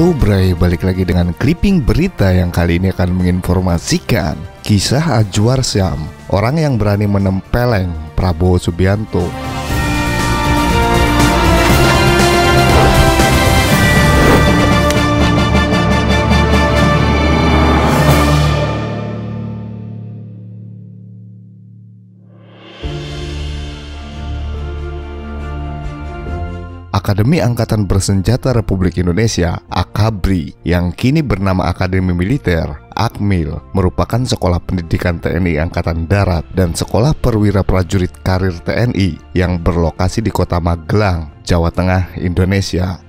Halo Bray, balik lagi dengan clipping berita yang kali ini akan menginformasikan kisah Adjuar Syam, orang yang berani menempeleng Prabowo Subianto. Akademi Angkatan Bersenjata Republik Indonesia (AKABRI) yang kini bernama Akademi Militer (AKMIL) merupakan sekolah pendidikan TNI Angkatan Darat dan sekolah perwira prajurit karir TNI yang berlokasi di Kota Magelang, Jawa Tengah, Indonesia.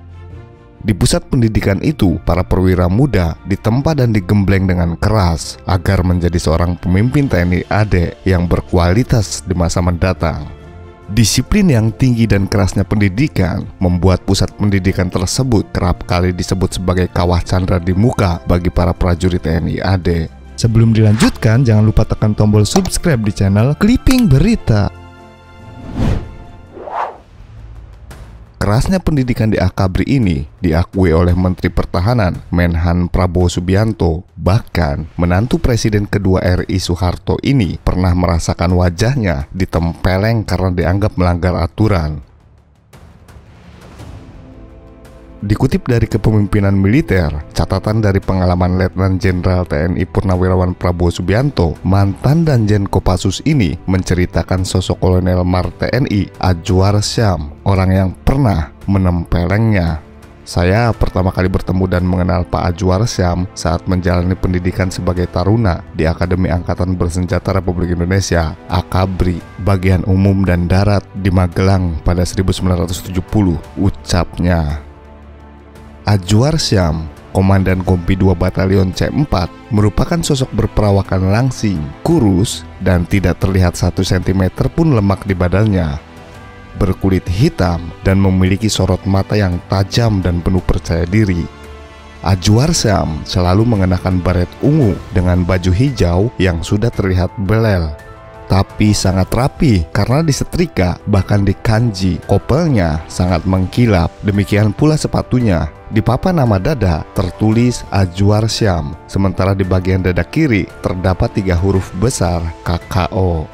Di pusat pendidikan itu, para perwira muda ditempa dan digembleng dengan keras agar menjadi seorang pemimpin TNI AD yang berkualitas di masa mendatang. Disiplin yang tinggi dan kerasnya pendidikan membuat pusat pendidikan tersebut kerap kali disebut sebagai kawah candra di muka bagi para prajurit TNI AD. Sebelum dilanjutkan, jangan lupa tekan tombol subscribe di channel Clipping Berita. Kerasnya pendidikan di AKABRI ini diakui oleh Menteri Pertahanan Menhan Prabowo Subianto. Bahkan menantu Presiden kedua RI Soeharto ini pernah merasakan wajahnya ditempeleng karena dianggap melanggar aturan. Dikutip dari Kepemimpinan Militer, catatan dari pengalaman Letnan Jenderal TNI Purnawirawan Prabowo Subianto, mantan Danjen Kopassus ini menceritakan sosok Kolonel Mar TNI Adjuar Syam, orang yang pernah menempelengnya. Saya pertama kali bertemu dan mengenal Pak Adjuar Syam saat menjalani pendidikan sebagai taruna di Akademi Angkatan Bersenjata Republik Indonesia (AKABRI) bagian umum dan darat di Magelang pada 1970, ucapnya. Adjuar Syam, Komandan Kompi 2 Batalion C4, merupakan sosok berperawakan langsing, kurus, dan tidak terlihat 1 cm pun lemak di badannya. Berkulit hitam dan memiliki sorot mata yang tajam dan penuh percaya diri. Adjuar Syam selalu mengenakan baret ungu dengan baju hijau yang sudah terlihat belel, tapi sangat rapi karena disetrika, bahkan dikanji. Kopelnya sangat mengkilap, demikian pula sepatunya. Di papan nama dada tertulis Adjuar Syam, sementara di bagian dada kiri terdapat 3 huruf besar KKO.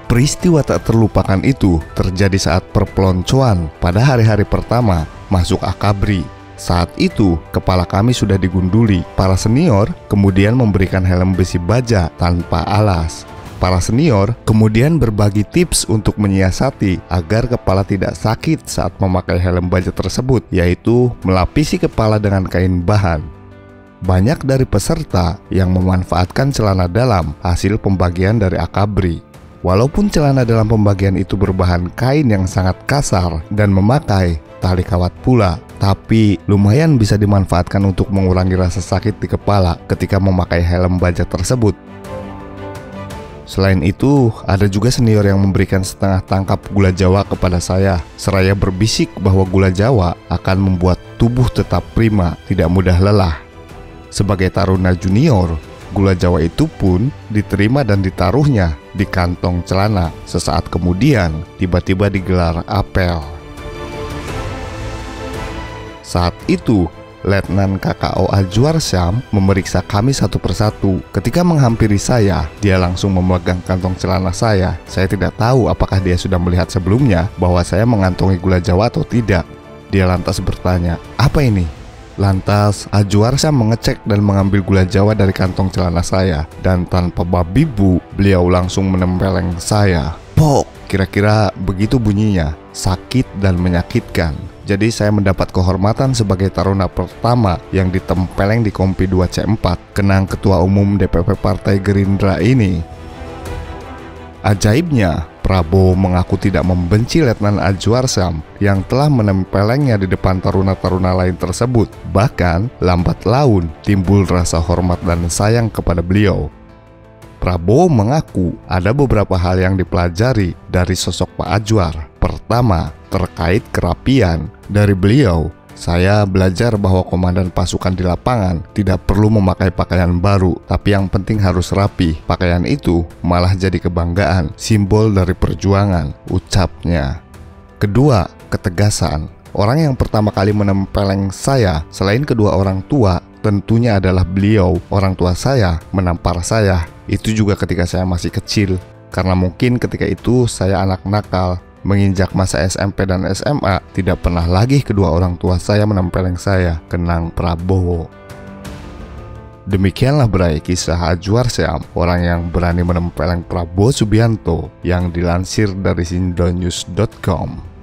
Peristiwa tak terlupakan itu terjadi saat perpeloncoan pada hari-hari pertama masuk AKABRI. Saat itu, kepala kami sudah digunduli. Para senior kemudian memberikan helm besi baja tanpa alas. Para senior kemudian berbagi tips untuk menyiasati agar kepala tidak sakit saat memakai helm baja tersebut, yaitu melapisi kepala dengan kain bahan. Banyak dari peserta yang memanfaatkan celana dalam hasil pembagian dari AKABRI. Walaupun celana dalam pembagian itu berbahan kain yang sangat kasar dan memakai tali kawat pula, tapi lumayan bisa dimanfaatkan untuk mengurangi rasa sakit di kepala ketika memakai helm baja tersebut. Selain itu, ada juga senior yang memberikan setengah tangkap gula jawa kepada saya, seraya berbisik bahwa gula jawa akan membuat tubuh tetap prima, tidak mudah lelah. Sebagai taruna junior, gula jawa itu pun diterima dan ditaruhnya di kantong celana. Sesaat kemudian, tiba-tiba digelar apel. Saat itu, Letnan KKO Adjuar Syam memeriksa kami satu persatu. Ketika menghampiri saya, dia langsung memegang kantong celana saya. Saya tidak tahu apakah dia sudah melihat sebelumnya bahwa saya mengantongi gula jawa atau tidak. Dia lantas bertanya, "Apa ini?" Lantas Adjuar Syam mengecek dan mengambil gula jawa dari kantong celana saya, dan tanpa babi bu, beliau langsung menempeleng saya. Pok! Kira-kira begitu bunyinya, sakit dan menyakitkan. Jadi saya mendapat kehormatan sebagai taruna pertama yang ditempeleng di Kompi 2 C4, kenang Ketua Umum DPP Partai Gerindra ini. Ajaibnya, Prabowo mengaku tidak membenci Letnan Adjuar Syam yang telah menempelengnya di depan taruna-taruna lain tersebut. Bahkan, lambat laun timbul rasa hormat dan sayang kepada beliau. Prabowo mengaku ada beberapa hal yang dipelajari dari sosok Pak Adjuar. Pertama, terkait kerapian. Dari beliau, saya belajar bahwa komandan pasukan di lapangan tidak perlu memakai pakaian baru, tapi yang penting harus rapi. Pakaian itu malah jadi kebanggaan, simbol dari perjuangan, ucapnya. Kedua, ketegasan. Orang yang pertama kali menempeleng saya selain kedua orang tua tentunya adalah beliau. Orang tua saya menampar saya. Itu juga ketika saya masih kecil. Karena mungkin ketika itu saya anak nakal. Menginjak masa SMP dan SMA, tidak pernah lagi kedua orang tua saya menempeleng saya. Kenang Prabowo. Demikianlah berai kisah Ajwar Syam, orang yang berani menempeleng Prabowo Subianto, yang dilansir dari sindonews.com.